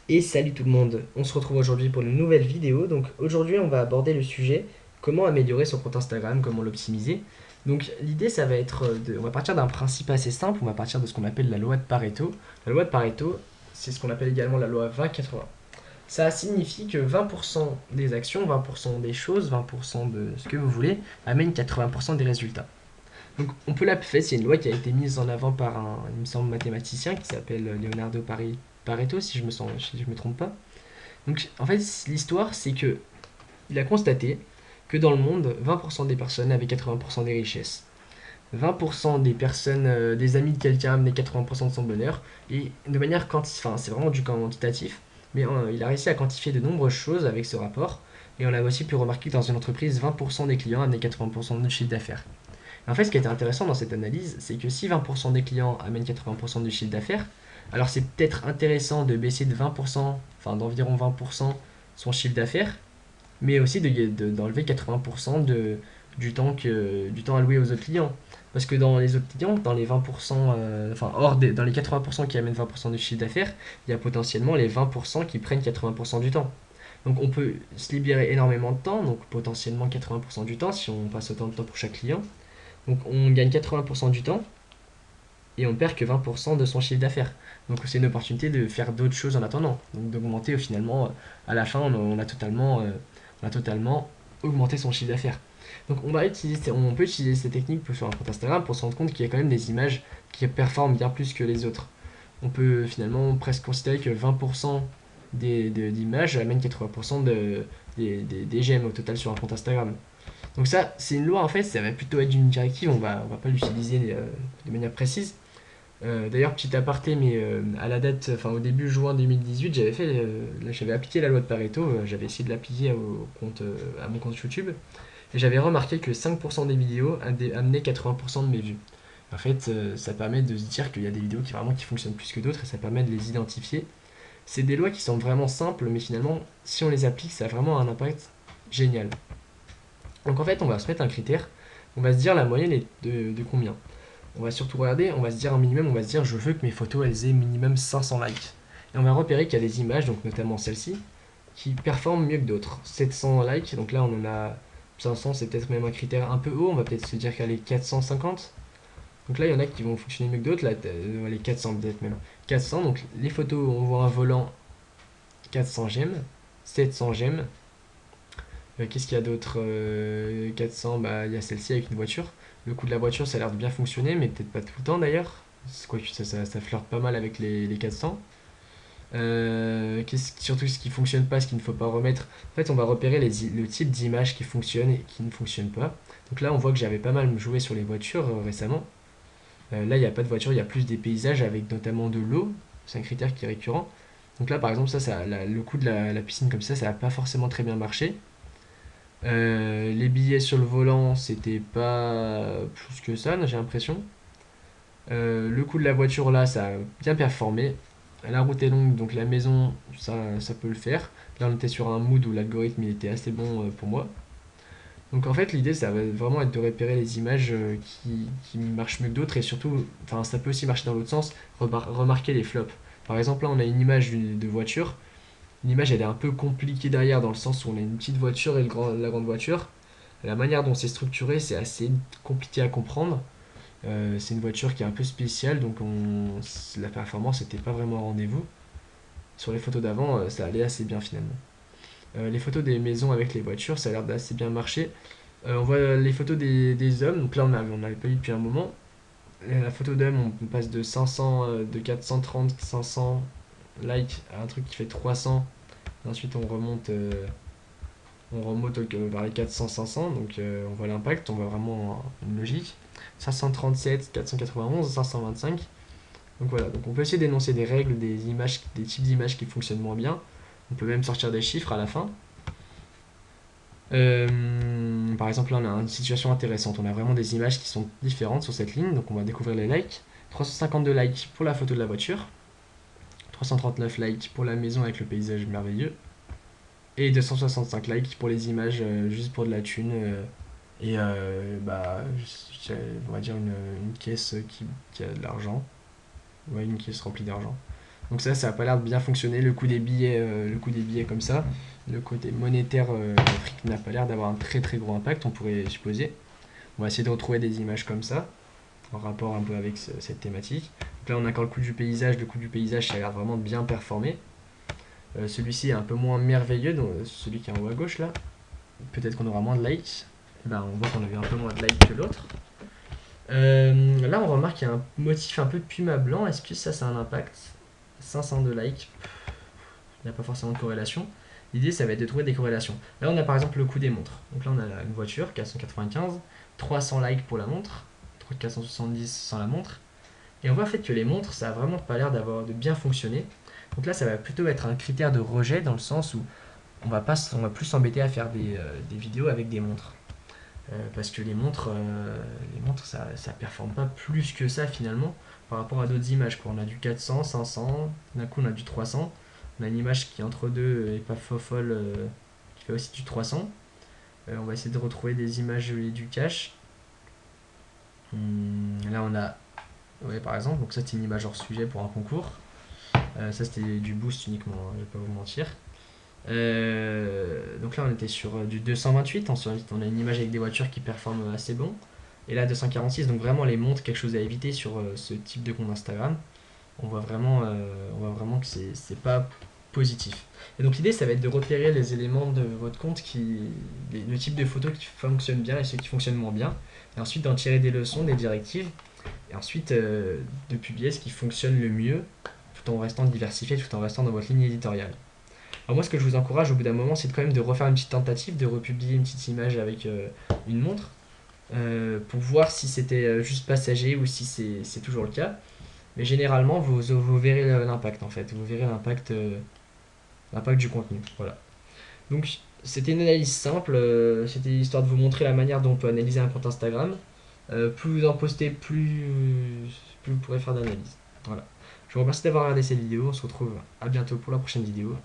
Et salut tout le monde, on se retrouve aujourd'hui pour une nouvelle vidéo. Donc aujourd'hui on va aborder le sujet comment améliorer son compte Instagram, comment l'optimiser. Donc l'idée ça va être on va partir d'un principe assez simple, on va partir de ce qu'on appelle la loi de Pareto. La loi de Pareto, c'est ce qu'on appelle également la loi 20-80. Ça signifie que 20% des actions, 20% des choses, 20% de ce que vous voulez amènent 80% des résultats. Donc on peut la faire, c'est une loi qui a été mise en avant par un, il me semble, mathématicien qui s'appelle Leonardo Pareto, si je me trompe pas. Donc en fait, l'histoire, c'est que il a constaté que dans le monde, 20% des personnes avaient 80% des richesses. 20% des personnes, des amis de quelqu'un amenaient 80% de son bonheur. Et de manière quantitative, enfin c'est vraiment du quantitatif, mais il a réussi à quantifier de nombreuses choses avec ce rapport. Et on a aussi pu remarquer que dans une entreprise, 20% des clients amenaient 80% de chiffre d'affaires. En fait, ce qui était intéressant dans cette analyse, c'est que si 20% des clients amènent 80% du chiffre d'affaires, alors c'est peut-être intéressant de baisser de 20%, enfin d'environ 20% son chiffre d'affaires, mais aussi d'enlever 80% du temps alloué aux autres clients. Parce que dans les autres clients, dans les 20%, dans les 80% qui amènent 20% du chiffre d'affaires, il y a potentiellement les 20% qui prennent 80% du temps. Donc on peut se libérer énormément de temps, donc potentiellement 80% du temps si on passe autant de temps pour chaque client. Donc on gagne 80% du temps et on perd que 20% de son chiffre d'affaires. Donc c'est une opportunité de faire d'autres choses en attendant. Donc d'augmenter finalement, à la fin, on a totalement augmenté son chiffre d'affaires. Donc on peut utiliser ces techniques sur un compte Instagram pour se rendre compte qu'il y a quand même des images qui performent bien plus que les autres. On peut finalement presque considérer que 20% d'images amènent 80% des j'aime au total sur un compte Instagram. Donc ça, c'est une loi en fait, ça va plutôt être une directive, on va pas l'utiliser de manière précise. D'ailleurs, petit aparté, mais à la date, enfin au début juin 2018, j'avais appliqué la loi de Pareto, j'avais essayé de l'appliquer à mon compte YouTube, et j'avais remarqué que 5% des vidéos amenaient 80% de mes vues. En fait, ça permet de se dire qu'il y a des vidéos qui fonctionnent plus que d'autres, et ça permet de les identifier. C'est des lois qui sont vraiment simples, mais finalement, si on les applique, ça a vraiment un impact génial. Donc en fait, on va se mettre un critère, on va se dire la moyenne est de combien. On va surtout regarder, on va se dire un minimum, on va se dire je veux que mes photos elles aient minimum 500 likes. Et on va repérer qu'il y a des images, donc notamment celle-ci, qui performent mieux que d'autres. 700 likes, donc là on en a 500, c'est peut-être même un critère un peu haut, on va peut-être se dire qu'elle est 450. Donc là il y en a qui vont fonctionner mieux que d'autres, là les 400 peut-être même. 400, donc les photos, on voit un volant 400 j'aime, 700 j'aime, qu'est-ce qu'il y a d'autre 400, bah, il y a celle-ci avec une voiture. Le coup de la voiture, ça a l'air de bien fonctionner, mais peut-être pas tout le temps d'ailleurs. C'est quoi que ça flirte pas mal avec les 400. Surtout ce qui fonctionne pas, ce qu'il ne faut pas remettre. En fait, on va repérer le type d'image qui fonctionne et qui ne fonctionne pas. Donc là, on voit que j'avais pas mal joué sur les voitures récemment. Là, il n'y a pas de voiture, il y a plus des paysages avec notamment de l'eau. C'est un critère qui est récurrent. Donc là, par exemple, le coup de la piscine comme ça n'a pas forcément très bien marché. Les billets sur le volant, c'était pas plus que ça, j'ai l'impression. Le coût de la voiture, là, ça a bien performé. La route est longue, donc la maison, ça peut le faire. Là, on était sur un mood où l'algorithme il était assez bon pour moi. Donc en fait, l'idée, ça va vraiment être de repérer les images qui marchent mieux que d'autres et surtout, enfin, ça peut aussi marcher dans l'autre sens, remarquer les flops. Par exemple, là, on a une image de voiture. L'image elle est un peu compliquée derrière dans le sens où on a une petite voiture et la grande voiture. La manière dont c'est structuré, c'est assez compliqué à comprendre. C'est une voiture qui est un peu spéciale, donc la performance n'était pas vraiment au rendez-vous. Sur les photos d'avant, ça allait assez bien finalement. Les photos des maisons avec les voitures, ça a l'air d'assez bien marcher. On voit les photos des hommes, donc là on n'avait pas eu depuis un moment. La photo d'homme, on passe de 500, de 430, 500 likes à un truc qui fait 300. Ensuite, on remonte vers les 400-500, donc on voit l'impact, on voit vraiment une logique. 537, 491, 525. Donc voilà, donc on peut essayer d'énoncer des règles, des images, des types d'images qui fonctionnent moins bien. On peut même sortir des chiffres à la fin. Par exemple, là on a une situation intéressante. On a vraiment des images qui sont différentes sur cette ligne, donc on va découvrir les likes. 352 likes pour la photo de la voiture, 339 likes pour la maison avec le paysage merveilleux, et 265 likes pour les images juste pour de la thune. Bah, on va dire une caisse qui a de l'argent. Ouais, une caisse remplie d'argent. Donc ça a pas l'air de bien fonctionner. Le coût des billets comme ça, le côté monétaire d'Afrique n'a pas l'air d'avoir un très très gros impact, on pourrait supposer. On va essayer de retrouver des images comme ça, en rapport un peu avec cette thématique. Donc là, on a encore le coût du paysage. Le coût du paysage, ça a l'air vraiment de bien performer. Celui-ci est un peu moins merveilleux, donc celui qui est en haut à gauche là. Peut-être qu'on aura moins de likes. Et ben, on voit qu'on a eu un peu moins de likes que l'autre. Là, on remarque qu'il y a un motif un peu puma blanc. Est-ce que ça a un impact? 502 likes. Il n'y a pas forcément de corrélation. L'idée, ça va être de trouver des corrélations. Là, on a par exemple le coût des montres. Donc là, on a une voiture, 495, 300 likes pour la montre, 470 sans la montre. Et on voit en fait que les montres, ça a vraiment pas l'air de bien fonctionner. Donc là, ça va plutôt être un critère de rejet dans le sens où on va plus s'embêter à faire des vidéos avec des montres. Parce que les montres ça performe pas plus que ça finalement par rapport à d'autres images. Quoi. On a du 400, 500, d'un coup on a du 300. On a une image qui est entre deux et pas folle qui fait aussi du 300. On va essayer de retrouver des images du cache. Là on a, ouais, par exemple, donc ça c'est une image hors sujet pour un concours. Ça c'était du boost uniquement, hein, je vais pas vous mentir. Donc là on était sur du 228, ensuite on a une image avec des voitures qui performent assez bon. Et là 246, donc vraiment les montres, quelque chose à éviter sur ce type de compte Instagram. On voit vraiment que c'est pas positif. Et donc l'idée ça va être de repérer les éléments de votre compte le type de photos qui fonctionnent bien et ceux qui fonctionnent moins bien. Et ensuite d'en tirer des leçons, des directives. Et ensuite de publier ce qui fonctionne le mieux tout en restant diversifié, tout en restant dans votre ligne éditoriale. Alors moi, ce que je vous encourage au bout d'un moment, c'est quand même de refaire une petite tentative, de republier une petite image avec une montre, pour voir si c'était juste passager ou si c'est toujours le cas. Mais généralement, vous verrez l'impact en fait, vous verrez l'impact du contenu. Voilà. Donc, c'était une analyse simple, c'était histoire de vous montrer la manière dont on peut analyser un compte Instagram. Plus vous en postez, plus vous pourrez faire d'analyse. Voilà. Je vous remercie d'avoir regardé cette vidéo, on se retrouve à bientôt pour la prochaine vidéo.